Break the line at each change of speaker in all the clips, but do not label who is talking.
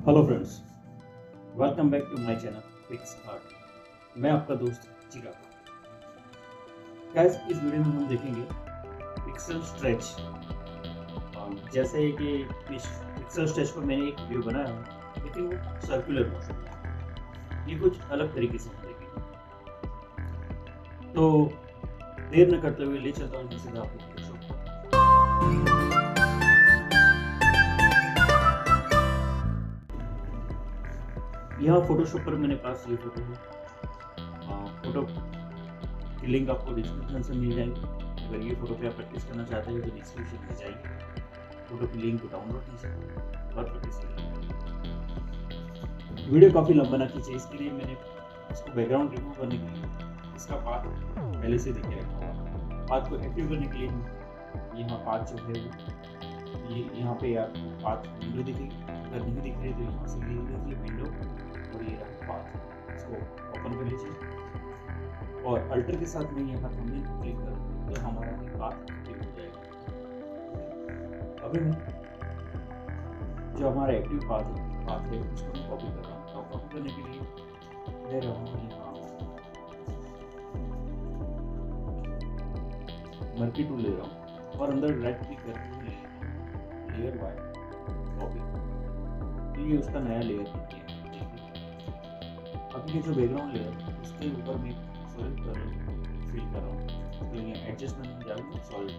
Hello friends, welcome back to my channel pixArt। मैं आपका दोस्त चिराग। गाइस, इस वीडियो में हम देखेंगे पिक्सल स्ट्रेच। जैसे कि इस पिक्सल स्ट्रेच पर मैंने एक वीडियो बनाया है, लेकिन वो सर्कुलर मोशन है। ये कुछ अलग तरीके से हम देखेंगे। तो देर न करते हुए ले चलता हूँ सीधा आपको फोटोशॉप पर। यहाँ फोटोशॉप पर मेरे पास ये फोटो है। फोटो की लिंक आपको डिस्क्रिप्शन से मिल जाएगी। अगर ये फोटो पे आप प्रैक्टिस करना चाहते हैं तो डिस्क्रिप्शन में जाइए, फोटो की लिंक को डाउनलोड कीजिए और प्रैक्टिस कीजिए। वीडियो काफ़ी लंबा ना खींचे, इसके लिए मैंने इसको बैकग्राउंड रिमूव करने के लिए इसका पाथ पहले से देखे रखा हुआ। पाथ को एक्टिव करने के लिए यहाँ पाथ जो है ये यहाँ पे आप पाथ विंडो दिखेगी। अगर नहीं दिख रही तो यहाँ से लीजिए विंडो और ये रहा पाथ, इसको ओपन कर लीजिए और अल्टर के साथ में यहाँ थंबनेल को क्लिक करें तो हमारा ये पाथ एक्टिव हो जाएगा। अभी मैं जो हमारा एक्टिव पाथ है उसको मैं कॉपी कर रहा हूँ। तो कॉपी करने के लिए ले रहा हूँ यहाँ मर्की टूल ले रहा हूँ और अंदर राइट क्लिक करके लेयर बाय कॉपी। तो ये उसका नया लेयर है। अब ये जो बैकग्राउंड लेयर उसके ऊपर मैं सॉलिड कलर फिल कर रहा हूँ। तो ये एडजस्टमेंट में जाऊँगा सॉलिड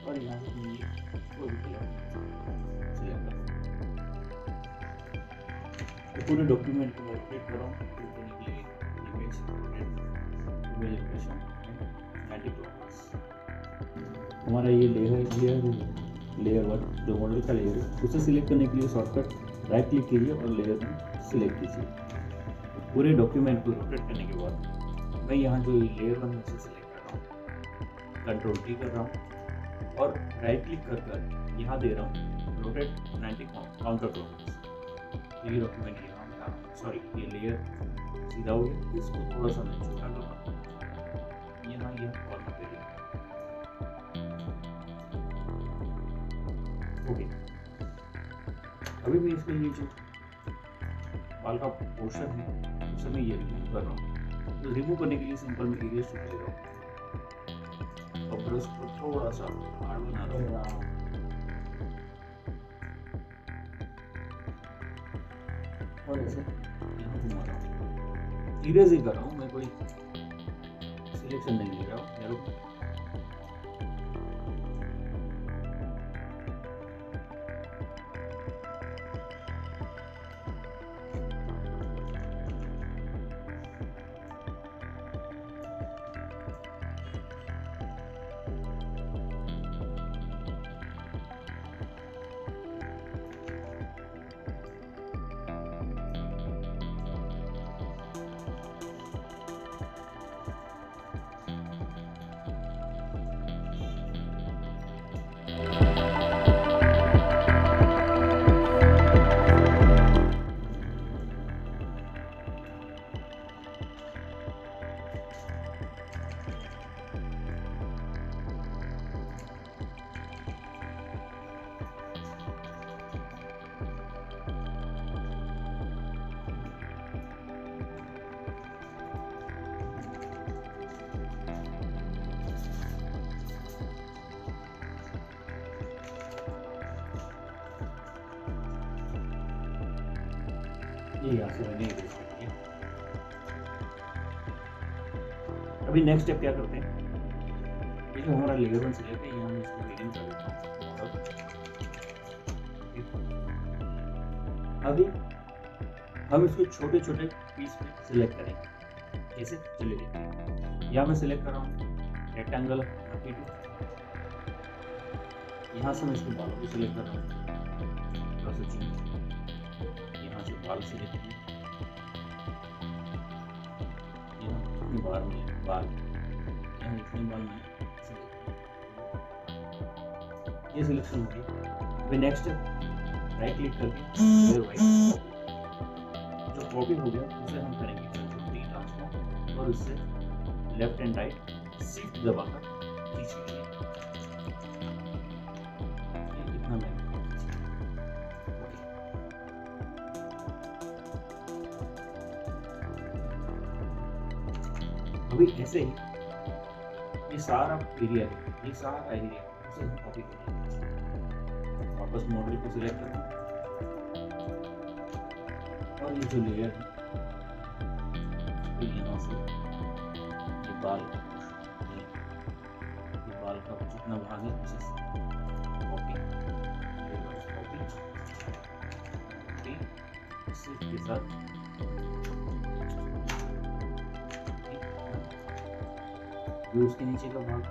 और यहाँ से मैं कोई भी कलर सिलेक्ट करूँ। तो पूरे डॉक्यूमेंट को मैं क्लिक कर रहा हूँ। क्लिक करने के लिए इमेज लोकेशन 90 प्लस हमारा ये लेयर 1 जो मॉडल का लेयर है उसे सिलेक्ट करने के लिए शॉर्टकट राइट क्लिक कीजिए और लेयर में सिलेक्ट कीजिए। पूरे डॉक्यूमेंट को रोटेट करने के बाद मैं यहाँ जो लेयर 1 है उसे सिलेक्ट कर रहा हूँ, कंट्रोल टी कर रहा हूँ और राइट क्लिक कर यहाँ दे रहा हूँ रोटेट 90 काउंटर क्लॉकवाइज। ये डॉक्यूमेंट यहाँ सॉरी ये लेयर सीधा हो गया। इसको थोड़ा सा मैं छोटा करूँगा, यहाँ यह कॉर्नर पे ओके। अभी मैं इसके लिए जो बाल का पोर्शन है उसे मैं ये रिमूव कर रहा हूँ। तो रिमूव करने के लिए सिंपल में इरेज टूल ले रहा हूँ और ब्रश को थोड़ा सा हार्ड बना रहा हूँ और ऐसे यहाँ घुमा रहा हूँ। इरेज ही कर रहा हूँ, मैं कोई सिलेक्शन नहीं ले रहा हूँ। ये यहाँ से मैंने इरेज कर दिया। अभी नेक्स्ट स्टेप क्या करते हैं, ये जो हमारा लेयर 1 सिलेक्ट है यहाँ मैं इसको रीडिंग कर देता हूँ। अभी हम इसको छोटे छोटे पीस में सिलेक्ट करेंगे। जैसे चलिए देखते हैं। यहाँ मैं सिलेक्ट कर रहा हूँ रेक्टेंगल 32। यहाँ से मैं इसके बालों को सिलेक्ट कर रहा हूँ, थोड़ा सा चेंज यहाँ से बाल सिलेक्ट किए, यहाँ इतने बाल में बाल यहाँ इतने बाल में ये सिलेक्शन हो गई। फिर नेक्स्ट राइट क्लिक करके लेयर वाइज जो कॉपी हो गया उसे हम करेंगे कंट्रोल ट्रांसफॉर्म और उससे लेफ्ट एंड राइट शिफ्ट दबाकर खींच लीजिए। इतना मैं अभी ऐसे ही ये सारा एरिया है, ये सारा एरिया उसे हम कॉपी करेंगे। वापस मॉडल को सिलेक्ट करना और ये जो लेयर है तो यहाँ से ये बाल का जितना भाग है उसे कॉपी के साथ ये उसके नीचे का भाग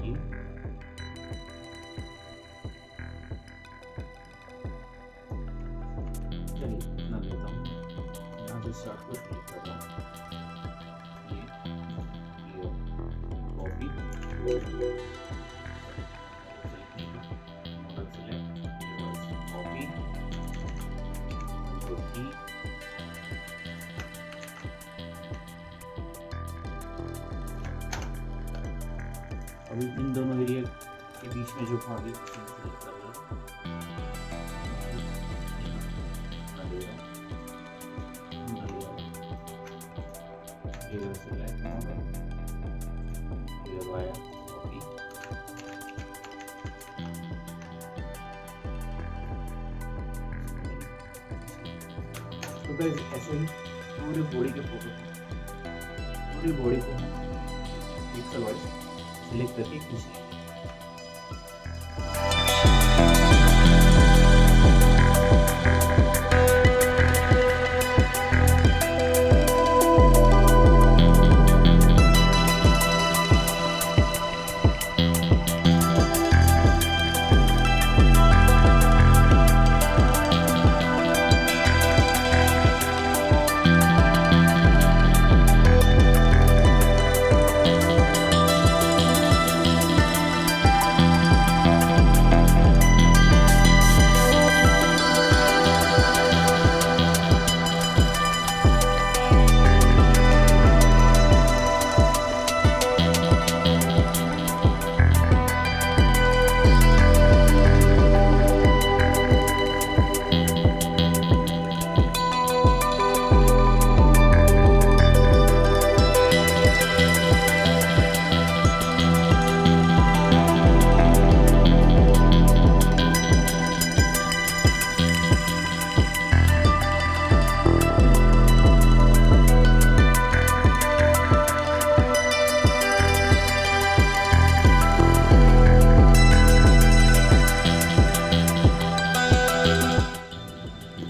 ये चलिए इतना लेता हूँ। यहाँ से स्टार्ट को क्लिक करता हूँ, ये कॉपी अभी इन दोनों एरिया के बीच में जो भाग है सेलेक्ट कर लो, तो गाइस ऐसे ही पूरे बॉडी के फोटो, पूरी बॉडी को हम पिक्सल वाइज सिलेक्ट करके खींच लेंगे।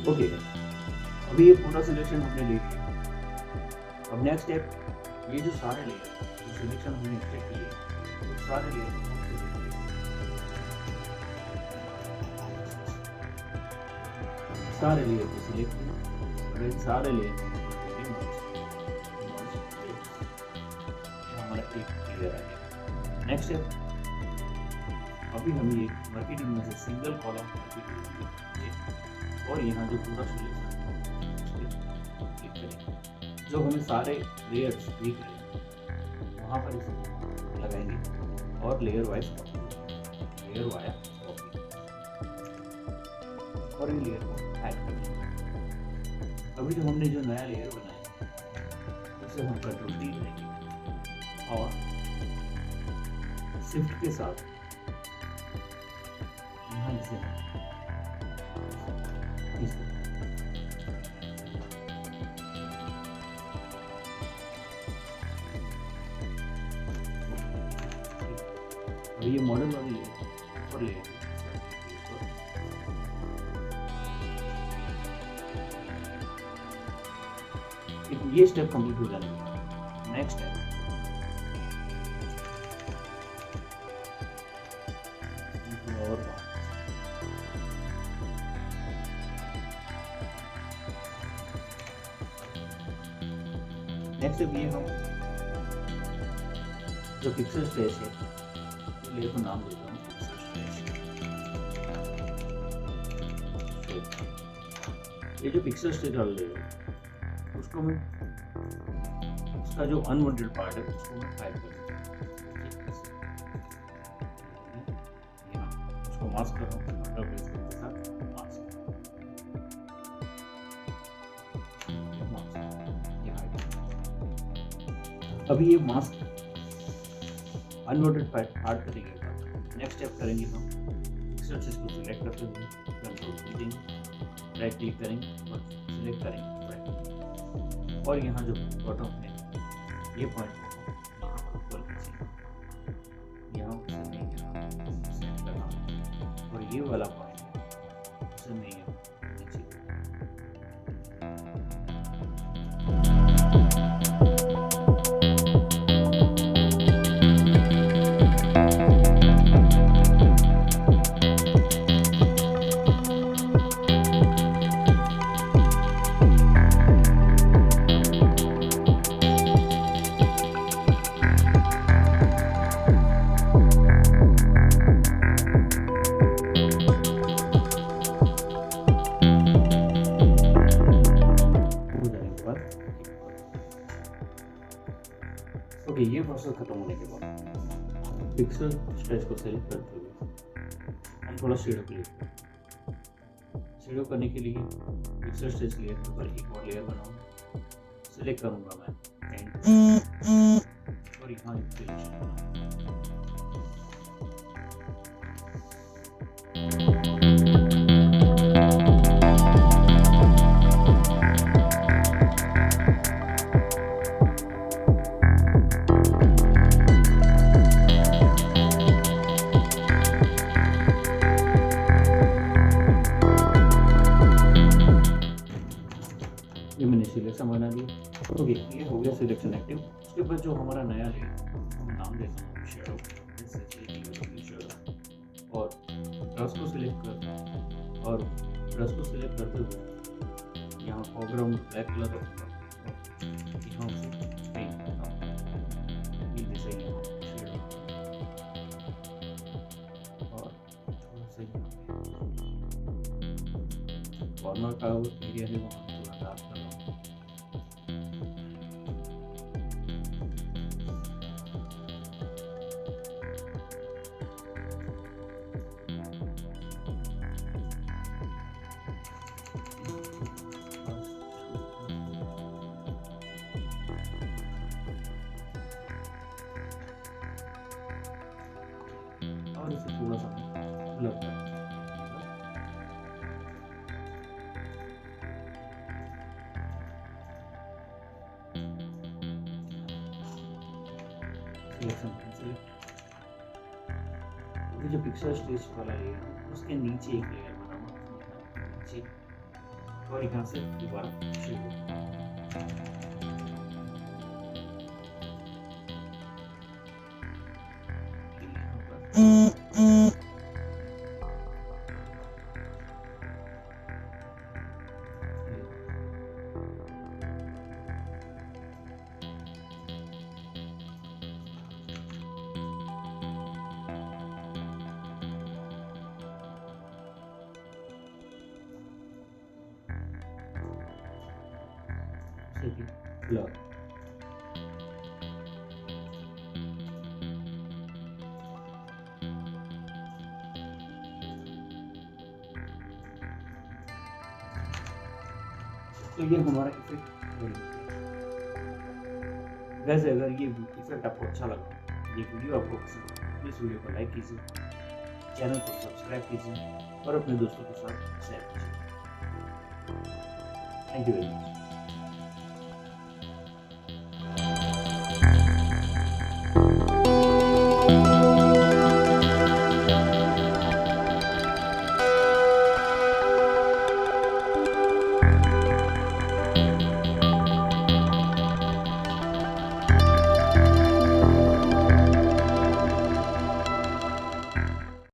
ओके, अभी ये पूरा सिलेक्शन हमने ले लिया। अब नेक्स्ट स्टेप, ये जो सारे लेयर जो सिलेक्शन हमने एक्सट्रैक्ट किए, तो सारे लेयर को सारे लेयर को सिलेक्ट किया और इन सारे लेयर को हमारा एक लेयर आ गया। नेक्स्ट स्टेप, अभी हम ये मार्केटिंग में से सिंगल कॉलम और यहाँ जो पूरा सिलेक्शन क्लिक करेंगे, जो हमें सारे लेयर्स दिख रहे हैं वहाँ पर इसे लगाएंगे और लेयर वाइज कॉपी और इन लेयर को ऐड करेंगे। अभी जो हमने जो नया लेयर बनाया उसे हम कंट्रोल डी करेंगे और शिफ्ट के साथ यहाँ इसे ये मॉडल वाली लेयर और लेयर ये स्टेप कंप्लीट हो जाने के बाद नेक्स्ट स्टेप और नेक्स्ट स्टेप ये हम जो पिक्सल स्ट्रेच है लेयर को नाम देता हूँ ये जो पिक्सल स्ट्रेच वाला लेयर है उसको मैं इसका जो अनवांटेड पार्ट है उसको मैं हाइड कर देता हूँ, उसको मास्क कर रहा हूँ मास्क। अभी ये मास्क अनवांटेड पार्ट करेगा। नेक्स्ट स्टेप करेंगे हम पिक्सल चीज को सिलेक्ट करते हुए कंट्रोल देंगे, राइट क्लिक करेंगे और सिलेक्ट करेंगे राइट, और यहाँ जो बॉटम है ये पॉइंट को यहाँ ऊपर खींचेंगे, यहाँ सेट करना, और ये वाला पॉइंट है उसे मैं यहाँ नीचे ओके। ये प्रोसेस खत्म होने के बाद पिक्सल स्ट्रेच को सेलेक्ट करते हुए हम थोड़ा शेडो क्लिक करें। शेडो करने के लिए पिक्सल स्ट्रेच लेयर के ऊपर एक और लेयर बनाऊंगा, सेलेक्ट करूंगा मैं एंड, और यहाँ एक सिलेक्शन बनाऊंगा। ये मैंने सिलेक्शन बना दिया। ओके, ये हो गया सिलेक्शन एक्टिव। उसके बाद जो हमारा नया लेयर हम नाम देता हूँ शेडो, और ब्रश को सिलेक्ट कर, और ब्रश को सिलेक्ट करते हुए यहाँ फोरग्राउंड ब्लैक कलर रखूँगा, यहाँ से पेंट करता हूँ ये जैसे यहाँ शेडो, और थोड़ा सा यहाँ कॉर्नर का एरिया है वहाँ थोड़ा डार्क कर रहा हूँ। और इसे थोड़ा सा ब्लर कर, सिलेक्शन कैंसिल। अभी जो पिक्सल स्ट्रेच वाला लेयर उसके नीचे एक लेयर बनाऊंगा नीचे, और यहाँ से दोबारा शेडो, ब्लर। तो ये हमारा इफेक्ट। वैसे अगर ये इफेक्ट आपको अच्छा लगा, ये वीडियो आपको पसंद है, इस वीडियो को लाइक कीजिए, चैनल को सब्सक्राइब कीजिए और अपने दोस्तों के साथ शेयर कीजिए। Thank you very much.